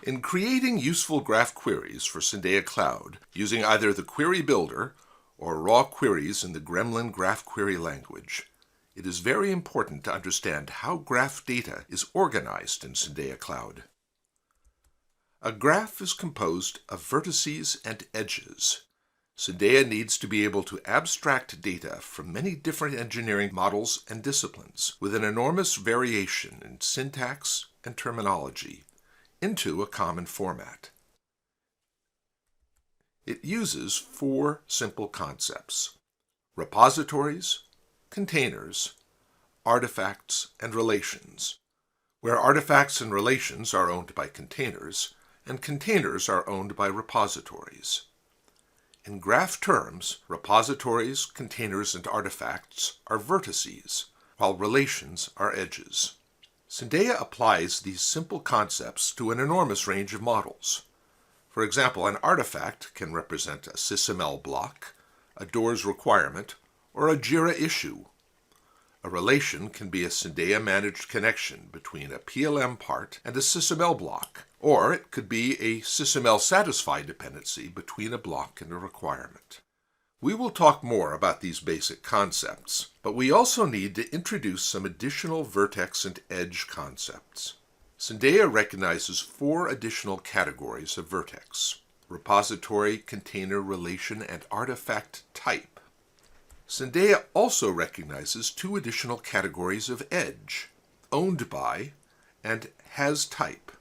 In creating useful graph queries for Syndeia Cloud, using either the Query Builder or raw queries in the Gremlin graph query language, it is very important to understand how graph data is organized in Syndeia Cloud. A graph is composed of vertices and edges. Syndeia needs to be able to abstract data from many different engineering models and disciplines with an enormous variation in syntax and terminology into a common format. It uses 4 simple concepts: repositories, containers, artifacts, and relations, where artifacts and relations are owned by containers, and containers are owned by repositories. In graph terms, repositories, containers, and artifacts are vertices, while relations are edges. Syndeia applies these simple concepts to an enormous range of models. For example, an artifact can represent a SysML block, a DOORS requirement, or a JIRA issue. A relation can be a Syndeia-managed connection between a PLM part and a SysML block, or it could be a SysML-satisfied dependency between a block and a requirement. We will talk more about these basic concepts, but we also need to introduce some additional vertex and edge concepts. Syndeia recognizes 4 additional categories of vertex: repository, container, relation, and artifact type. Syndeia also recognizes 2 additional categories of edge: owned by and has type.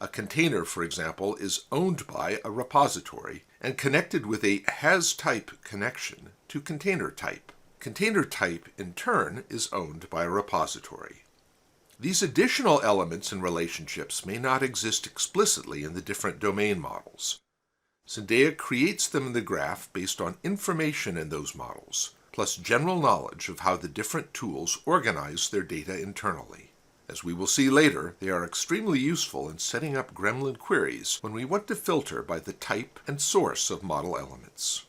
A container, for example, is owned by a repository and connected with a has type connection to container type. Container type, in turn, is owned by a repository. These additional elements and relationships may not exist explicitly in the different domain models. Syndeia creates them in the graph based on information in those models, plus general knowledge of how the different tools organize their data internally. As we will see later, they are extremely useful in setting up Gremlin queries when we want to filter by the type and source of model elements.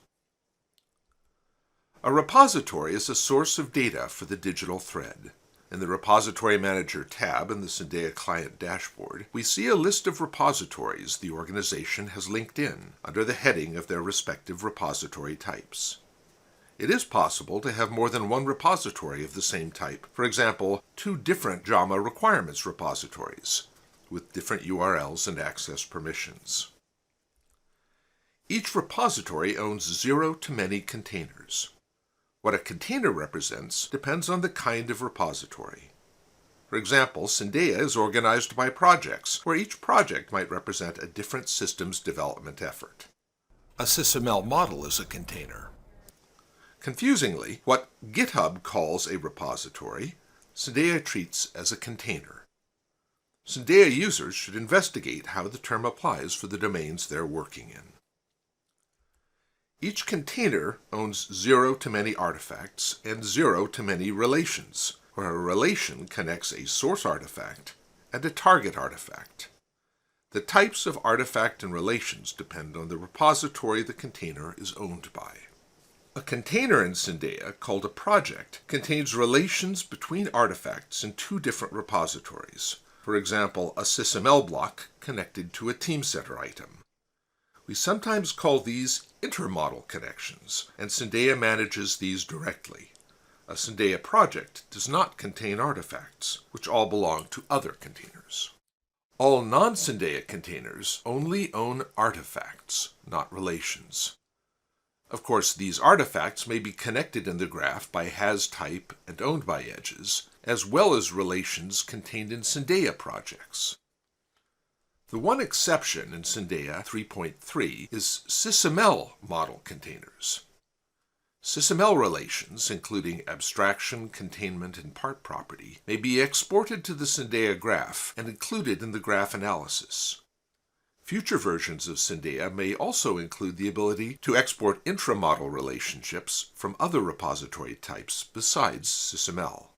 A repository is a source of data for the digital thread. In the Repository Manager tab in the Syndeia Client dashboard, we see a list of repositories the organization has linked in under the heading of their respective repository types. It is possible to have more than one repository of the same type, for example, 2 different JAMA requirements repositories, with different URLs and access permissions. Each repository owns 0 to many containers. What a container represents depends on the kind of repository. For example, Syndeia is organized by projects, where each project might represent a different systems development effort. A SysML model is a container. Confusingly, what GitHub calls a repository, Syndeia treats as a container. Syndeia users should investigate how the term applies for the domains they're working in. Each container owns 0 to many artifacts and 0 to many relations, where a relation connects a source artifact and a target artifact. The types of artifact and relations depend on the repository the container is owned by. A container in Syndeia, called a project, contains relations between artifacts in 2 different repositories. For example, a SysML block connected to a TeamCenter item. We sometimes call these intermodel connections, and Syndeia manages these directly. A Syndeia project does not contain artifacts, which all belong to other containers. All non-Syndeia containers only own artifacts, not relations. Of course, these artifacts may be connected in the graph by has type and owned by edges, as well as relations contained in Syndeia projects. The one exception in Syndeia 3.3 is SysML model containers. SysML relations, including abstraction, containment, and part property, may be exported to the Syndeia graph and included in the graph analysis. Future versions of Syndeia may also include the ability to export intramodel relationships from other repository types besides SysML.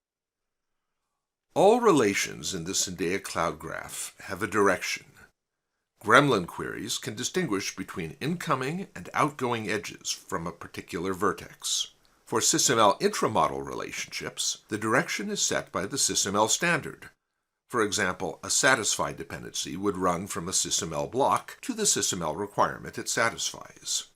All relations in the Syndeia Cloud Graph have a direction. Gremlin queries can distinguish between incoming and outgoing edges from a particular vertex. For SysML intramodel relationships, the direction is set by the SysML standard. For example, a satisfy dependency would run from a sysml block to the sysml requirement it satisfies.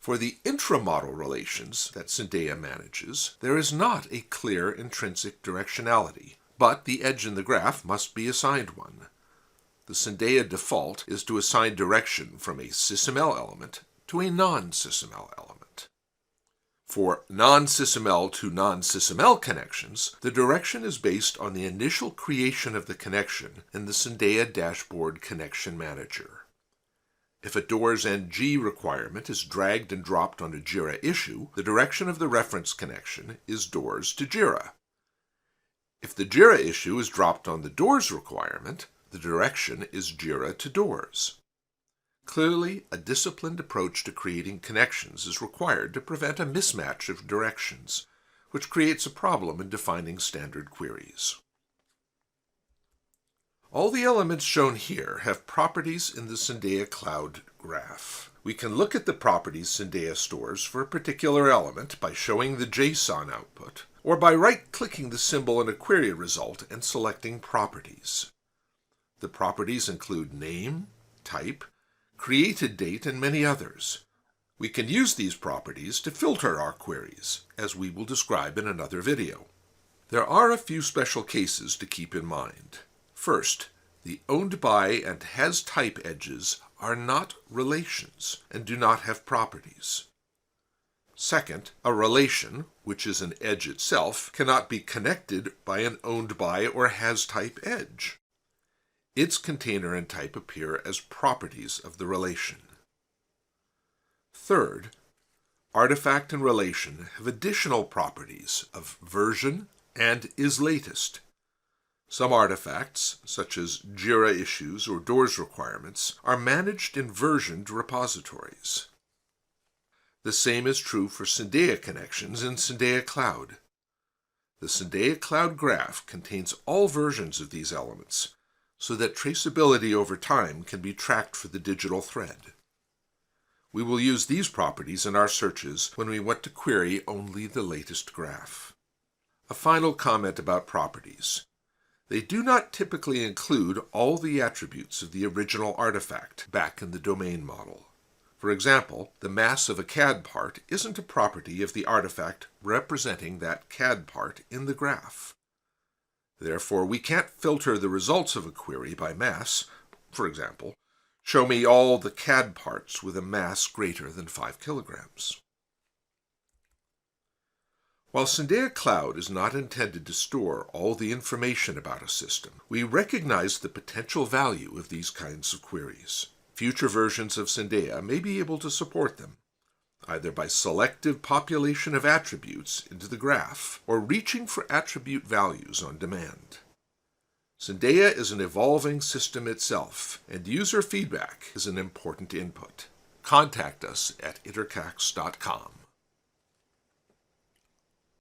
For the intramodel relations that Syndeia manages, there is not a clear intrinsic directionality, but the edge in the graph must be assigned one. The Syndeia default is to assign direction from a sysml element to a non-sysml element. For non-sysml to non-sysml connections, the direction is based on the initial creation of the connection in the Syndeia dashboard connection manager. If a doors NG requirement is dragged and dropped on a JIRA issue, the direction of the reference connection is doors to JIRA. If the JIRA issue is dropped on the doors requirement, the direction is JIRA to doors. Clearly, a disciplined approach to creating connections is required to prevent a mismatch of directions, which creates a problem in defining standard queries. All the elements shown here have properties in the Syndeia Cloud graph. We can look at the properties Syndeia stores for a particular element by showing the JSON output, or by right-clicking the symbol in a query result and selecting Properties. The properties include name, type, created date, and many others. We can use these properties to filter our queries, as we will describe in another video. There are a few special cases to keep in mind. First, the owned by and has type edges are not relations and do not have properties. Second, a relation, which is an edge itself, cannot be connected by an owned by or has type edge. Its container and type appear as properties of the relation. Third, artifact and relation have additional properties of version and is latest. Some artifacts, such as JIRA issues or doors requirements, are managed in versioned repositories. The same is true for Syndeia connections in Syndeia Cloud. The Syndeia Cloud graph contains all versions of these elements, so that traceability over time can be tracked for the digital thread. We will use these properties in our searches when we want to query only the latest graph. A final comment about properties. They do not typically include all the attributes of the original artifact back in the domain model. For example, the mass of a CAD part isn't a property of the artifact representing that CAD part in the graph. Therefore, we can't filter the results of a query by mass. For example, show me all the CAD parts with a mass greater than 5 kilograms. While Syndeia Cloud is not intended to store all the information about a system, we recognize the potential value of these kinds of queries. Future versions of Syndeia may be able to support them, either by selective population of attributes into the graph or reaching for attribute values on demand. Syndeia is an evolving system itself, and user feedback is an important input. Contact us at itercax.com.